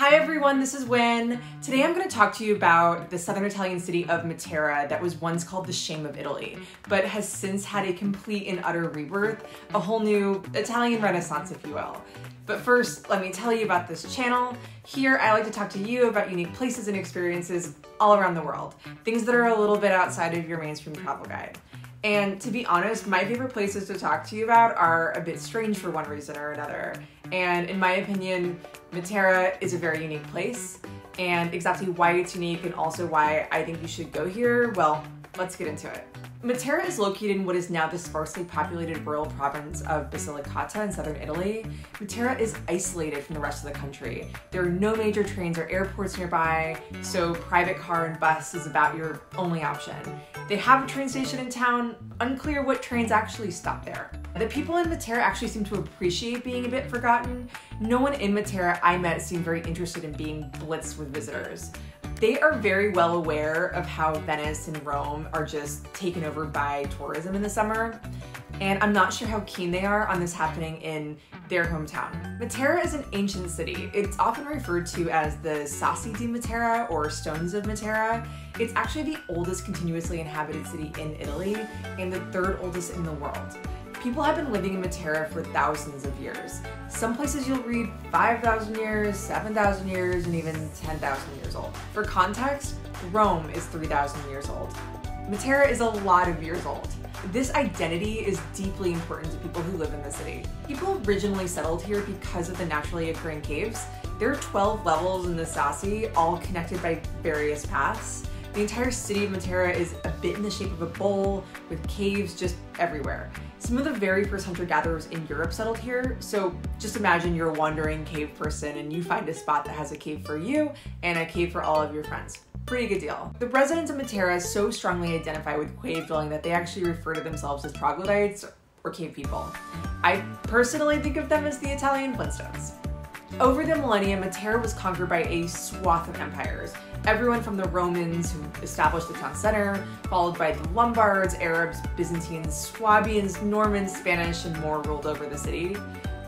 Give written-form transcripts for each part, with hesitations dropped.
Hi everyone, this is Wynn. Today I'm going to talk to you about the southern Italian city of Matera that was once called the shame of Italy, but has since had a complete and utter rebirth, a whole new Italian renaissance, if you will. But first, let me tell you about this channel. Here, I like to talk to you about unique places and experiences all around the world, things that are a little bit outside of your mainstream travel guide. And to be honest, my favorite places to talk to you about are a bit strange for one reason or another. And in my opinion, Matera is a very unique place, and exactly why it's unique and also why I think you should go here, well, let's get into it. Matera is located in what is now the sparsely populated rural province of Basilicata in southern Italy. Matera is isolated from the rest of the country. There are no major trains or airports nearby, so private car and bus is about your only option. They have a train station in town, unclear what trains actually stop there. The people in Matera actually seem to appreciate being a bit forgotten. No one in Matera I met seemed very interested in being blitzed with visitors. They are very well aware of how Venice and Rome are just taken over by tourism in the summer, and I'm not sure how keen they are on this happening in their hometown. Matera is an ancient city. It's often referred to as the Sassi di Matera or Stones of Matera. It's actually the oldest continuously inhabited city in Italy and the third oldest in the world. People have been living in Matera for thousands of years. Some places you'll read 5,000 years, 7,000 years, and even 10,000 years old. For context, Rome is 3,000 years old. Matera is a lot of years old. This identity is deeply important to people who live in the city. People originally settled here because of the naturally occurring caves. There are 12 levels in the Sassi, all connected by various paths. The entire city of Matera is a bit in the shape of a bowl, with caves just everywhere. Some of the very first hunter-gatherers in Europe settled here, so just imagine you're a wandering cave person and you find a spot that has a cave for you and a cave for all of your friends. Pretty good deal. The residents of Matera so strongly identify with cave dwelling that they actually refer to themselves as troglodytes or cave people. I personally think of them as the Italian Flintstones. Over the millennia, Matera was conquered by a swath of empires. Everyone from the Romans, who established the town center, followed by the Lombards, Arabs, Byzantines, Swabians, Normans, Spanish, and more ruled over the city.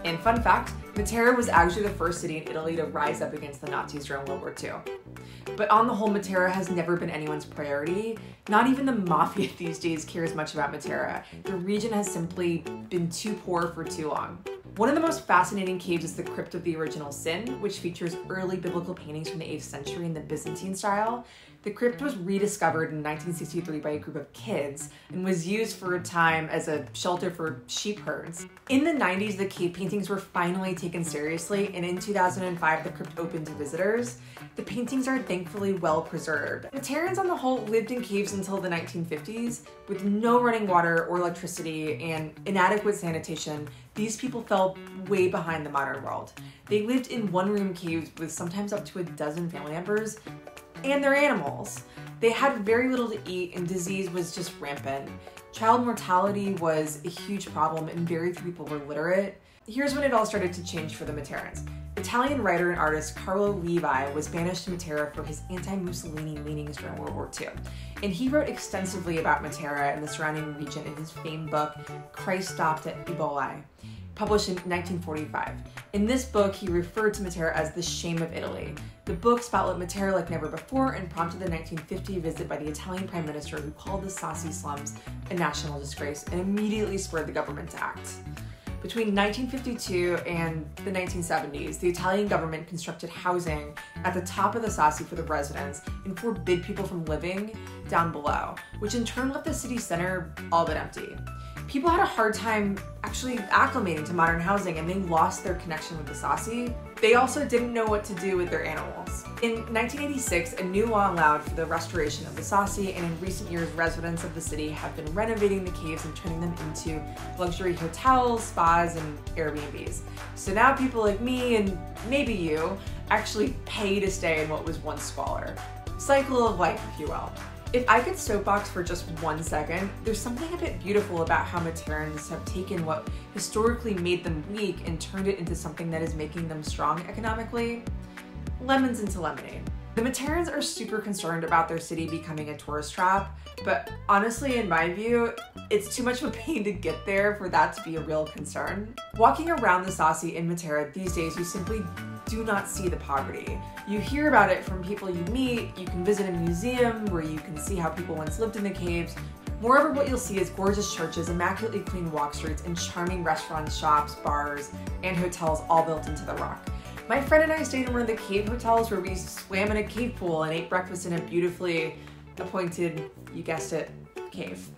And fun fact, Matera was actually the first city in Italy to rise up against the Nazis during World War II. But on the whole, Matera has never been anyone's priority. Not even the mafia these days cares much about Matera. The region has simply been too poor for too long. One of the most fascinating caves is the Crypt of the Original Sin, which features early biblical paintings from the 8th century in the Byzantine style. The crypt was rediscovered in 1963 by a group of kids and was used for a time as a shelter for sheep herds. In the 90s, the cave paintings were finally taken seriously, and in 2005, the crypt opened to visitors. The paintings are thankfully well preserved. Materans on the whole lived in caves until the 1950s. With no running water or electricity and inadequate sanitation, these people fell way behind the modern world. They lived in one-room caves with sometimes up to a dozen family members and their animals. They had very little to eat and disease was just rampant. Child mortality was a huge problem and very few people were literate. Here's when it all started to change for the Materans. Italian writer and artist Carlo Levi was banished to Matera for his anti-Mussolini leanings during World War II. And he wrote extensively about Matera and the surrounding region in his famed book, Christ Stopped at Ebola, published in 1945. In this book, he referred to Matera as the shame of Italy. The book spotlighted Matera like never before and prompted the 1950 visit by the Italian Prime Minister, who called the Sassi slums a national disgrace and immediately spurred the government to act. Between 1952 and the 1970s, the Italian government constructed housing at the top of the Sassi for the residents and forbid people from living down below, which in turn left the city center all but empty. People had a hard time actually acclimating to modern housing and they lost their connection with the Sassi. They also didn't know what to do with their animals. In 1986, a new law allowed for the restoration of the Sassi, and in recent years, residents of the city have been renovating the caves and turning them into luxury hotels, spas, and Airbnbs. So now people like me, and maybe you, actually pay to stay in what was once squalor. Cycle of life, if you will. If I could soapbox for just 1 second, there's something a bit beautiful about how Materans have taken what historically made them weak and turned it into something that is making them strong economically. Lemons into lemonade. The Materans are super concerned about their city becoming a tourist trap, but honestly, in my view, it's too much of a pain to get there for that to be a real concern. Walking around the Sassi in Matera these days, you simply do not see the poverty. You hear about it from people you meet, you can visit a museum where you can see how people once lived in the caves. Moreover, what you'll see is gorgeous churches, immaculately clean walk streets, and charming restaurants, shops, bars, and hotels all built into the rock. My friend and I stayed in one of the cave hotels where we swam in a cave pool and ate breakfast in a beautifully appointed, you guessed it, cave.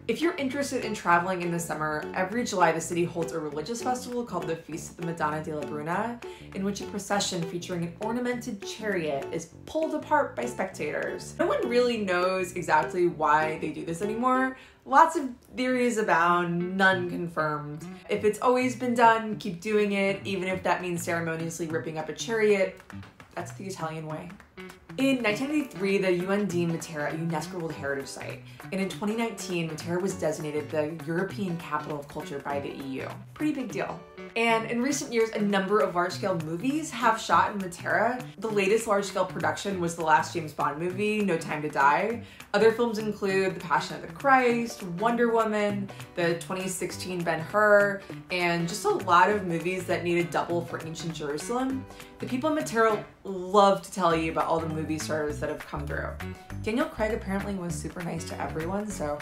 If you're interested in traveling in the summer, every July the city holds a religious festival called the Feast of the Madonna della Bruna, in which a procession featuring an ornamented chariot is pulled apart by spectators. No one really knows exactly why they do this anymore. Lots of theories abound, none confirmed. If it's always been done, keep doing it, even if that means ceremoniously ripping up a chariot. That's the Italian way. In 1983, the UN deemed Matera a UNESCO World Heritage Site, and in 2019, Matera was designated the European Capital of Culture by the EU. Pretty big deal. And in recent years, a number of large-scale movies have shot in Matera. The latest large-scale production was the last James Bond movie, No Time to Die. Other films include The Passion of the Christ, Wonder Woman, the 2016 Ben-Hur, and just a lot of movies that need a double for ancient Jerusalem. The people in Matera love to tell you about all the movie stars that have come through. Daniel Craig apparently was super nice to everyone, so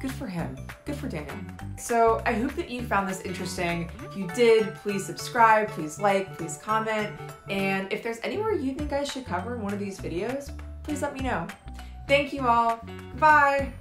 good for him. Good for Daniel. So I hope that you found this interesting. If you did, please subscribe, please like, please comment, and if there's anywhere you think I should cover in one of these videos, please let me know. Thank you all. Bye.